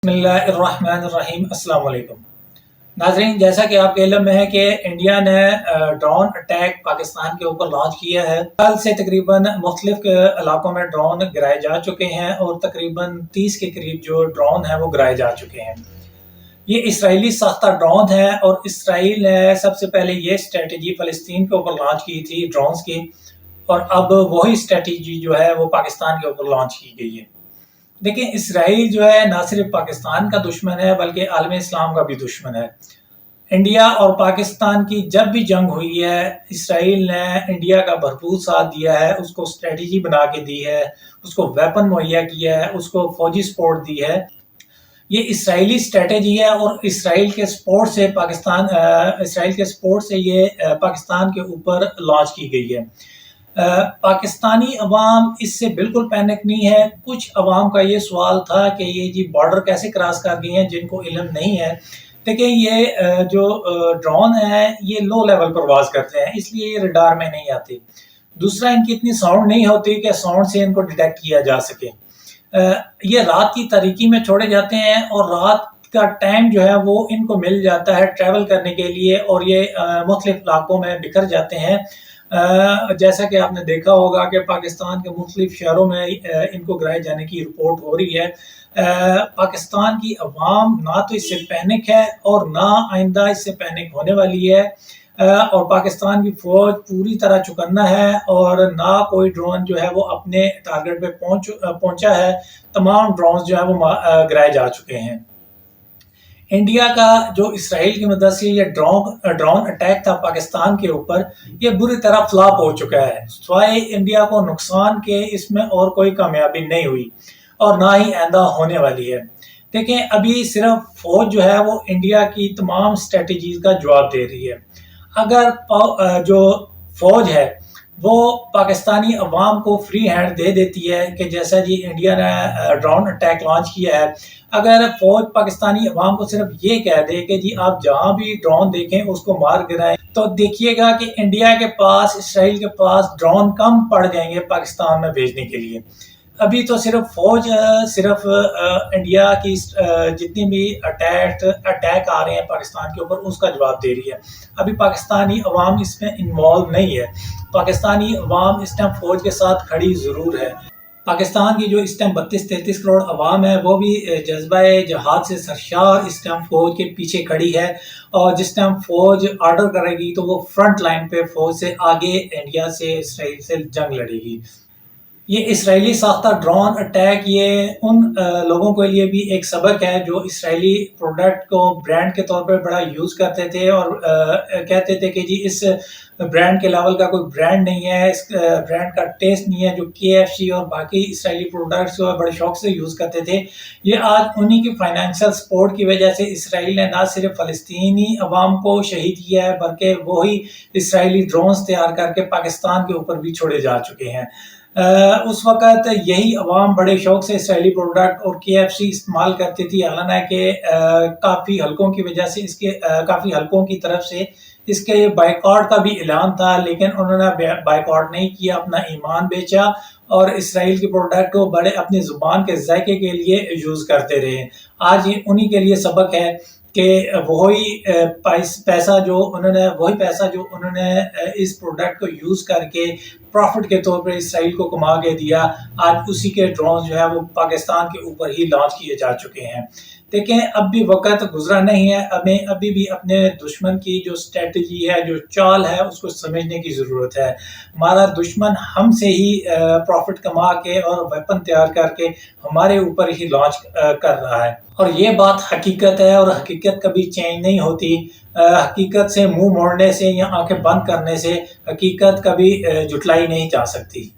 بسم اللہ الرحمن الرحیم۔ السلام علیکم ناظرین، جیسا کہ آپ کے علم میں ہے کہ انڈیا نے ڈرون اٹیک پاکستان کے اوپر لانچ کیا ہے۔ کل سے تقریباً مختلف علاقوں میں ڈرون گرائے جا چکے ہیں اور تقریباً 30 کے قریب جو ڈرون ہیں وہ گرائے جا چکے ہیں۔ یہ اسرائیلی ساختہ ڈرون ہے اور اسرائیل نے سب سے پہلے یہ اسٹریٹجی فلسطین کے اوپر لانچ کی تھی ڈرونز کی، اور اب وہی اسٹریٹجی جو ہے وہ پاکستان کے اوپر لانچ کی گئی ہے۔ دیکھیں، اسرائیل جو ہے نہ صرف پاکستان کا دشمن ہے بلکہ عالم اسلام کا بھی دشمن ہے۔ انڈیا اور پاکستان کی جب بھی جنگ ہوئی ہے، اسرائیل نے انڈیا کا بھرپور ساتھ دیا ہے، اس کو اسٹریٹجی بنا کے دی ہے، اس کو ویپن مہیا کیا ہے، اس کو فوجی سپورٹ دی ہے۔ یہ اسرائیلی اسٹریٹجی ہے اور اسرائیل کے سپورٹ سے یہ پاکستان کے اوپر لانچ کی گئی ہے۔ پاکستانی عوام اس سے بالکل پینک نہیں ہے۔ کچھ عوام کا یہ سوال تھا کہ یہ جی بارڈر کیسے کراس کر گئے ہیں، جن کو علم نہیں ہے۔ دیکھیں، یہ جو ڈرون ہے یہ لو لیول پرواز کرتے ہیں، اس لیے یہ ریڈار میں نہیں آتے۔ دوسرا، ان کی اتنی ساؤنڈ نہیں ہوتی کہ ساؤنڈ سے ان کو ڈیٹیکٹ کیا جا سکے۔ یہ رات کی تاریکی میں چھوڑے جاتے ہیں اور رات کا ٹائم جو ہے وہ ان کو مل جاتا ہے ٹریول کرنے کے لیے، اور یہ مختلف علاقوں میں بکھر جاتے ہیں۔ جیسا کہ آپ نے دیکھا ہوگا کہ پاکستان کے مختلف شہروں میں ان کو گرائے جانے کی رپورٹ ہو رہی ہے۔ پاکستان کی عوام نہ تو اس سے پینک ہے اور نہ آئندہ اس سے پینک ہونے والی ہے، اور پاکستان کی فوج پوری طرح چوکنا ہے، اور نہ کوئی ڈرون جو ہے وہ اپنے ٹارگٹ پہ پہنچا ہے۔ تمام ڈرونز جو ہے وہ گرائے جا چکے ہیں۔ انڈیا کا جو اسرائیل کی مدد سے یہ ڈرون اٹیک تھا پاکستان کے اوپر، یہ بری طرح فلاپ ہو چکا ہے۔ سوائے انڈیا کو نقصان کے اس میں اور کوئی کامیابی نہیں ہوئی، اور نہ ہی آئندہ ہونے والی ہے۔ دیکھیں، ابھی صرف فوج جو ہے وہ انڈیا کی تمام اسٹریٹجیز کا جواب دے رہی ہے۔ اگر جو فوج ہے وہ پاکستانی عوام کو فری ہینڈ دے دیتی ہے کہ جیسا جی انڈیا نے ڈرون اٹیک لانچ کیا ہے، اگر فوج پاکستانی عوام کو صرف یہ کہہ دے کہ جی آپ جہاں بھی ڈرون دیکھیں اس کو مار گرائیں، تو دیکھیے گا کہ انڈیا کے پاس، اسرائیل کے پاس ڈرون کم پڑ جائیں گے پاکستان میں بھیجنے کے لیے۔ ابھی تو صرف فوج انڈیا کی جتنی بھی اٹیک آ رہے ہیں پاکستان کے اوپر اس کا جواب دے رہی ہے۔ ابھی پاکستانی عوام اس میں انوالو نہیں ہے۔ پاکستانی عوام اس ٹائم فوج کے ساتھ کھڑی ضرور ہے۔ پاکستان کی جو اس ٹائم 32-33 کروڑ عوام ہے وہ بھی جذبہ جہاد سے سرشار اس ٹائم فوج کے پیچھے کھڑی ہے، اور جس ٹائم فوج آرڈر کرے گی تو وہ فرنٹ لائن پہ فوج سے آگے انڈیا سے، اسرائیل سے جنگ لڑے گی۔ یہ اسرائیلی ساختہ ڈرون اٹیک یہ ان لوگوں کے لیے بھی ایک سبق ہے جو اسرائیلی پروڈکٹ کو برانڈ کے طور پر بڑا یوز کرتے تھے، اور کہتے تھے کہ جی اس برانڈ کے لیول کا کوئی برانڈ نہیں ہے، اس برانڈ کا ٹیسٹ نہیں ہے، جو KFC اور باقی اسرائیلی پروڈکٹس کو بڑے شوق سے یوز کرتے تھے۔ یہ آج انہی کی فائنینشیل سپورٹ کی وجہ سے اسرائیل نے نہ صرف فلسطینی عوام کو شہید کیا ہے بلکہ وہی اسرائیلی ڈرونز تیار کر کے پاکستان کے اوپر بھی چھوڑے جا چکے ہیں۔ اس وقت یہی عوام بڑے شوق سے اسرائیلی پروڈکٹ اور KFC استعمال کرتی تھی، حالانکہ کافی حلقوں کی وجہ سے کافی حلقوں کی طرف سے اس کے بائیکاٹ کا بھی اعلان تھا، لیکن انہوں نے بائیکاٹ نہیں کیا، اپنا ایمان بیچا اور اسرائیل کی پروڈکٹ کو بڑے اپنی زبان کے ذائقے کے لیے یوز کرتے رہے۔ آج یہ انہی کے لیے سبق ہے کہ وہی پیسہ جو انہوں نے اس پروڈکٹ کو یوز کر کے پروفٹ کے طور پر اسرائیل کو کما کے دیا، آج اسی کے ڈرون جو ہے وہ پاکستان کے اوپر ہی لانچ کیے جا چکے ہیں۔ دیکھیں، اب بھی وقت گزرا نہیں ہے، ہمیں ابھی بھی اپنے دشمن کی جو اسٹریٹجی ہے، جو چال ہے، اس کو سمجھنے کی ضرورت ہے۔ ہمارا دشمن ہم سے ہی پروفٹ کما کے اور ویپن تیار کر کے ہمارے اوپر ہی لانچ کر رہا ہے، اور یہ بات حقیقت ہے، اور حقیقت کبھی چینج نہیں ہوتی۔ حقیقت سے منہ موڑنے سے یا آنکھیں بند کرنے سے حقیقت کبھی جھٹلائی نہیں جا سکتی۔